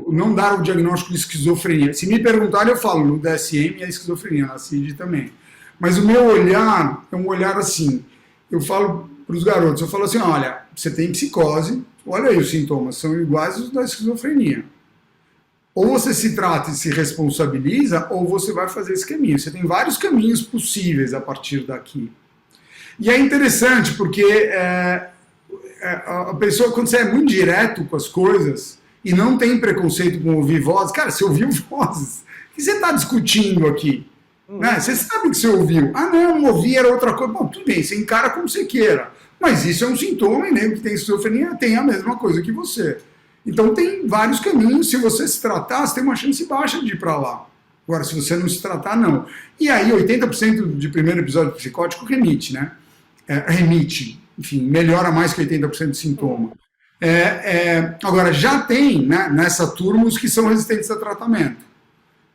Não dar o diagnóstico de esquizofrenia. Se me perguntarem, eu falo, no DSM é esquizofrenia, na CID também. Mas o meu olhar é um olhar assim, eu falo para os garotos, eu falo assim, olha, você tem psicose, olha aí os sintomas, são iguais aos da esquizofrenia. Ou você se trata e se responsabiliza, ou você vai fazer esse caminho. Você tem vários caminhos possíveis a partir daqui. E é interessante, porque a pessoa, quando você é muito direto com as coisas, e não tem preconceito com ouvir vozes, cara, você ouviu vozes, o que você está discutindo aqui? Né? Você sabe que você ouviu. Ah, não ouvi, era outra coisa. Bom, tudo bem, você encara como você queira. Mas isso é um sintoma, e nem que tem esquizofrenia tem a mesma coisa que você. Então tem vários caminhos, se você se tratar, você tem uma chance baixa de ir para lá. Agora, se você não se tratar, não. E aí, 80% de primeiro episódio psicótico remite, né? Enfim, melhora mais que 80% de sintoma. Agora, já tem, né, nessa turma os que são resistentes a tratamento.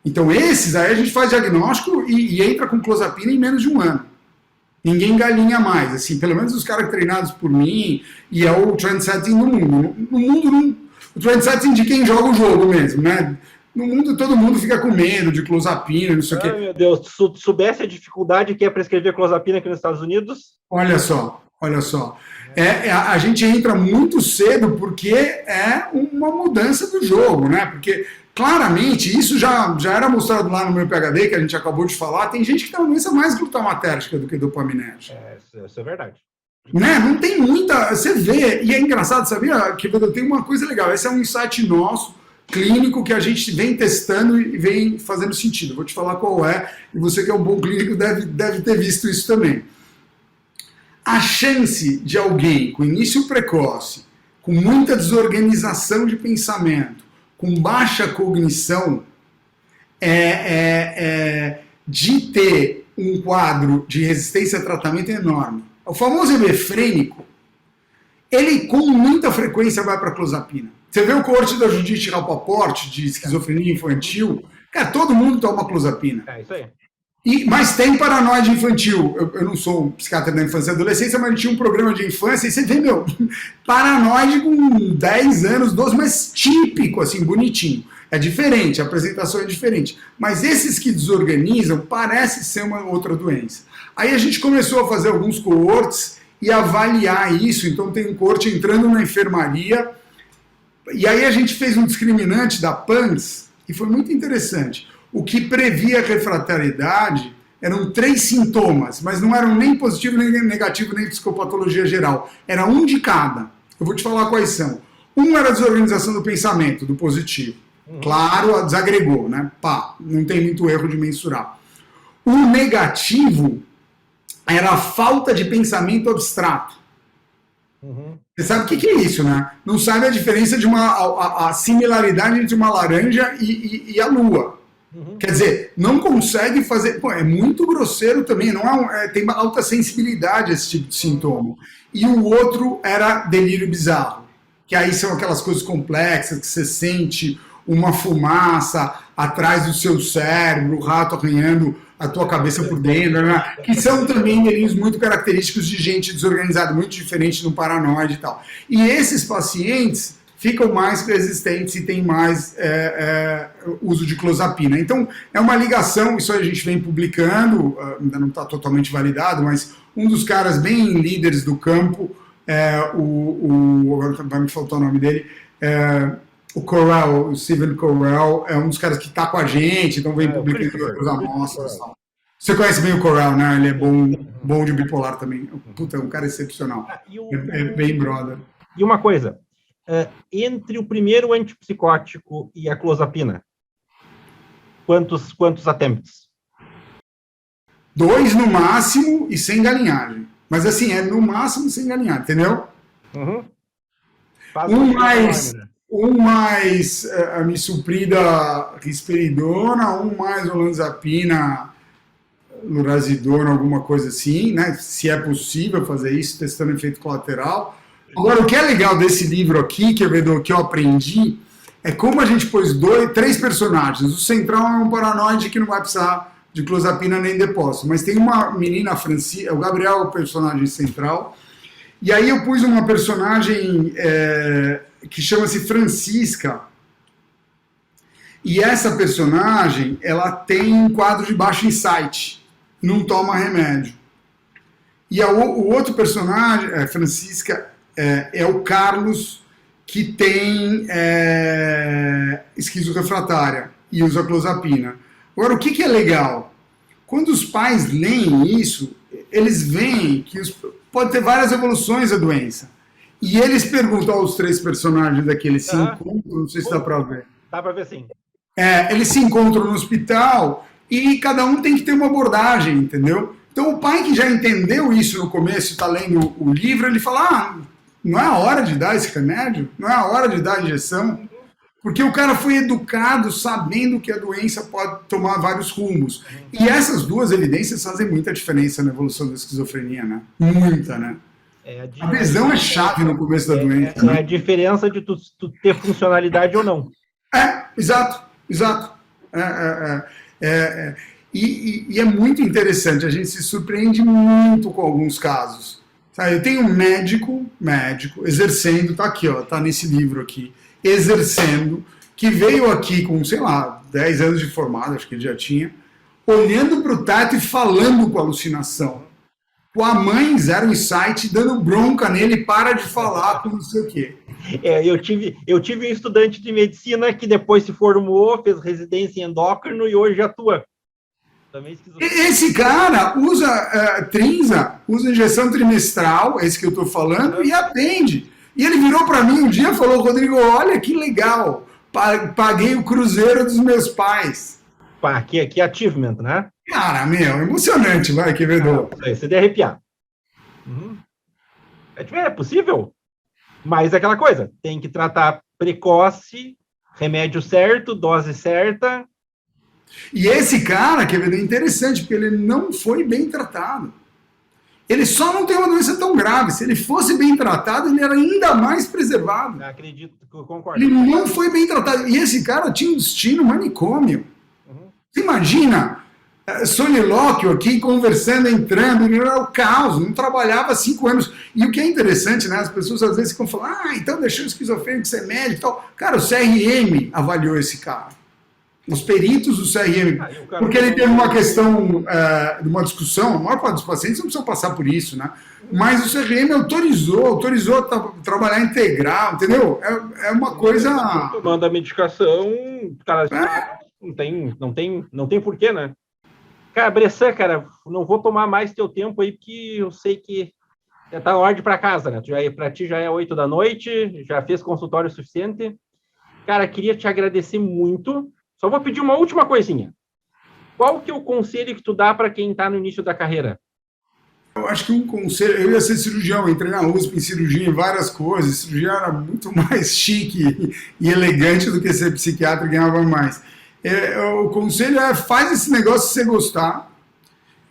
Então, esses aí a gente faz diagnóstico e entra com clozapina em menos de 1 ano. Ninguém galinha mais, assim, pelo menos os caras treinados por mim, e é o trendsetting no mundo. No mundo, o trendsetting de quem joga o jogo mesmo, né? No mundo, todo mundo fica com medo de clozapina, não sei o quê. Meu Deus, se tu soubesse a dificuldade que é prescrever clozapina aqui nos Estados Unidos... Olha só. A gente entra muito cedo porque é uma mudança do jogo, né? Porque, claramente, isso já era mostrado lá no meu PhD, que a gente acabou de falar, tem gente que tem uma doença mais glutamatérgica do que dopaminérgica. Isso é verdade. Né? Não tem muita... Você vê, e é engraçado, sabia? Que eu tenho uma coisa legal, esse é um insight nosso, clínico, que a gente vem testando e vem fazendo sentido. Vou te falar qual é, e você que é um bom clínico deve ter visto isso também. A chance de alguém com início precoce, com muita desorganização de pensamento, com baixa cognição, de ter um quadro de resistência a tratamento é enorme. O famoso hebefrênico, ele com muita frequência vai para a clozapina. Você vê o coorte da Judith Rapoport, de esquizofrenia infantil, cara, todo mundo toma clozapina. É isso aí. Mas tem paranoide infantil. Eu não sou psiquiatra da infância e adolescência, mas tinha um programa de infância e você vê, paranoide com 10 anos, 12, mas típico, assim, bonitinho. É diferente, a apresentação é diferente. Mas esses que desorganizam, parece ser uma outra doença. Aí a gente começou a fazer alguns coortes e avaliar isso. Então tem um coorte entrando na enfermaria. E aí a gente fez um discriminante da PANSS, e foi muito interessante. O que previa refratariedade eram 3 sintomas, mas não eram nem positivo, nem negativo, nem psicopatologia geral. Era um de cada. Eu vou te falar quais são. Um era a desorganização do pensamento, do positivo. Claro, desagregou, né? Não tem muito erro de mensurar. O negativo era a falta de pensamento abstrato. Você sabe o que é isso, né? Não sabe a diferença de a similaridade entre uma laranja e a lua. Quer dizer, não consegue fazer... é muito grosseiro também, tem uma alta sensibilidade a esse tipo de sintoma. E o outro era delírio bizarro, que aí são aquelas coisas complexas, que você sente uma fumaça atrás do seu cérebro, o rato arranhando a tua cabeça por dentro, né? Que são também delírios muito característicos de gente desorganizada, muito diferente do paranoide e tal. E esses pacientes ficam mais resistentes e têm mais uso de clozapina. Então, é uma ligação, isso a gente vem publicando, ainda não está totalmente validado, mas um dos caras bem líderes do campo, agora vai me faltar o nome dele, o Correll, o Stephen Correll, é um dos caras que está com a gente, então vem publicando outras amostras. Você conhece bem o Correll, né? Ele é bom de bipolar também. Puta, é um cara excepcional. É bem brother. E uma coisa, entre o primeiro antipsicótico e a clozapina, quantos attempts? 2 no máximo e sem galinhagem. Mas assim, é no máximo sem galinhagem, entendeu? Uhum. Um mais amisulprida risperidona, um mais olanzapina lurazidona, alguma coisa assim, né? Se é possível fazer isso, testando efeito colateral. Agora, o que é legal desse livro aqui, que eu aprendi, é como a gente pôs 3 personagens. O central é um paranoide que não vai precisar de clozapina nem depósito, mas tem uma menina, o Gabriel é o personagem central, e aí eu pus uma personagem que chama-se Francisca, e essa personagem, ela tem um quadro de baixo insight, não toma remédio. E o outro personagem, Francisca, é o Carlos, que tem esquizorrefratária e usa clozapina. Agora, o que é legal? Quando os pais leem isso, eles veem que pode ter várias evoluções a doença. E eles perguntam aos 3 personagens daqueles 5 encontram, não sei se dá para ver. Dá para ver sim. Eles se encontram no hospital e cada um tem que ter uma abordagem, entendeu? Então o pai que já entendeu isso no começo e está lendo o livro, ele fala, não é a hora de dar esse remédio, não é a hora de dar a injeção, porque o cara foi educado sabendo que a doença pode tomar vários rumos. E essas 2 evidências fazem muita diferença na evolução da esquizofrenia, né? Muita, né? A adesão é chave no começo da doença. É a diferença de tu ter funcionalidade ou não. Exato. E é muito interessante, a gente se surpreende muito com alguns casos. Eu tenho um médico exercendo, tá aqui, tá nesse livro aqui, exercendo, que veio aqui com, 10 anos de formado, acho que ele já tinha, olhando para o teto e falando com alucinação. Com a mãe, zero insight, dando bronca nele, para de falar com não sei o quê. Eu tive um estudante de medicina que depois se formou, fez residência em endócrino e hoje atua. Também esse cara usa Trinza, usa injeção trimestral, esse que eu estou falando, e atende. E ele virou para mim um dia e falou, Rodrigo, olha que legal, paguei o cruzeiro dos meus pais. Que achievement, né? Cara, emocionante, vai, Quevedo. Você deve arrepiar. É possível, mas é aquela coisa, tem que tratar precoce, remédio certo, dose certa. E esse cara, Quevedo, é interessante, porque ele não foi bem tratado. Ele só não tem uma doença tão grave. Se ele fosse bem tratado, ele era ainda mais preservado. Acredito, eu concordo. Ele não foi bem tratado. E esse cara tinha um destino manicômio. Você imagina, solilóquio aqui, conversando, entrando, ele era o caos, não trabalhava há 5 anos. E o que é interessante, né? As pessoas às vezes ficam falando, então deixou o esquizofrênico ser médico e tal. Cara, o CRM avaliou esse cara. Os peritos do CRM, porque ele teve uma questão, uma discussão, a maior parte dos pacientes não precisam passar por isso, né? Mas o CRM autorizou trabalhar integral, entendeu? É uma coisa... Tomando a medicação, cara, não tem porquê, né? Cara, Bressan, cara, não vou tomar mais teu tempo aí, porque eu sei que já tá na hora de ir pra casa, né? Pra ti já é 8 da noite, já fez consultório suficiente. Cara, queria te agradecer muito. Só vou pedir uma última coisinha. Qual que é o conselho que tu dá para quem está no início da carreira? Eu acho que um conselho... Eu ia ser cirurgião, entrei na USP em cirurgia, em várias coisas. Cirurgia era muito mais chique e elegante do que ser psiquiatra e ganhava mais. O conselho é, faz esse negócio se você gostar.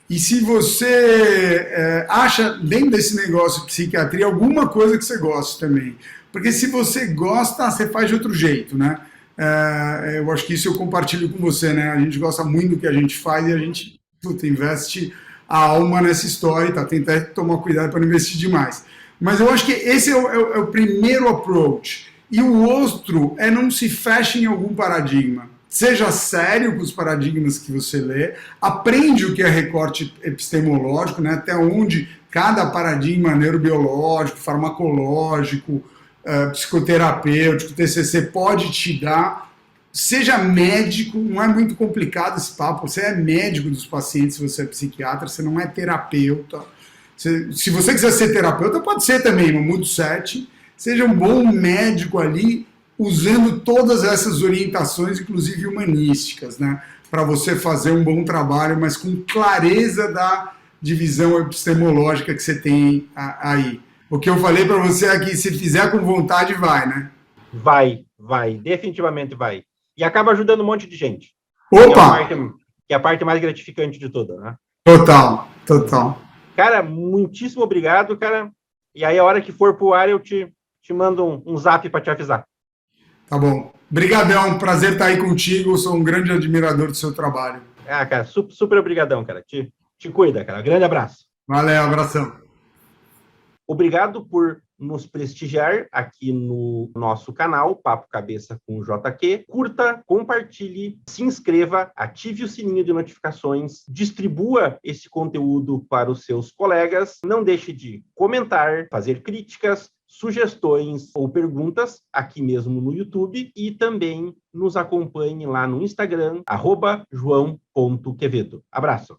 E se você acha dentro desse negócio de psiquiatria alguma coisa que você gosta também. Porque se você gosta, você faz de outro jeito, né? Eu acho que isso eu compartilho com você, né? A gente gosta muito do que a gente faz e a gente investe a alma nessa história, tá? Tem que tomar cuidado para não investir demais. Mas eu acho que esse é o primeiro approach. E o outro é não se feche em algum paradigma. Seja sério com os paradigmas que você lê, aprende o que é recorte epistemológico, né? Até onde cada paradigma neurobiológico, farmacológico, psicoterapêutico, TCC pode te dar. Seja médico, não é muito complicado esse papo, você é médico dos pacientes, se você é psiquiatra, você não é terapeuta. Se você quiser ser terapeuta, pode ser também, no Mundo 7, seja um bom médico ali, usando todas essas orientações, inclusive humanísticas, né? Para você fazer um bom trabalho, mas com clareza da divisão epistemológica que você tem aí. O que eu falei para você é que se fizer com vontade, vai, né? Vai, definitivamente vai. E acaba ajudando um monte de gente. Opa! Que é a parte mais gratificante de toda, né? Total. Cara, muitíssimo obrigado, cara. E aí, a hora que for pro ar, eu te mando um zap para te avisar. Tá bom. Obrigadão, prazer estar aí contigo. Sou um grande admirador do seu trabalho. Cara, super obrigadão, cara. Te cuida, cara. Grande abraço. Valeu, abração. Obrigado por nos prestigiar aqui no nosso canal, Papo Cabeça com o JQ. Curta, compartilhe, se inscreva, ative o sininho de notificações, distribua esse conteúdo para os seus colegas. Não deixe de comentar, fazer críticas, sugestões ou perguntas aqui mesmo no YouTube e também nos acompanhe lá no Instagram, @joão.quevedo. Abraço!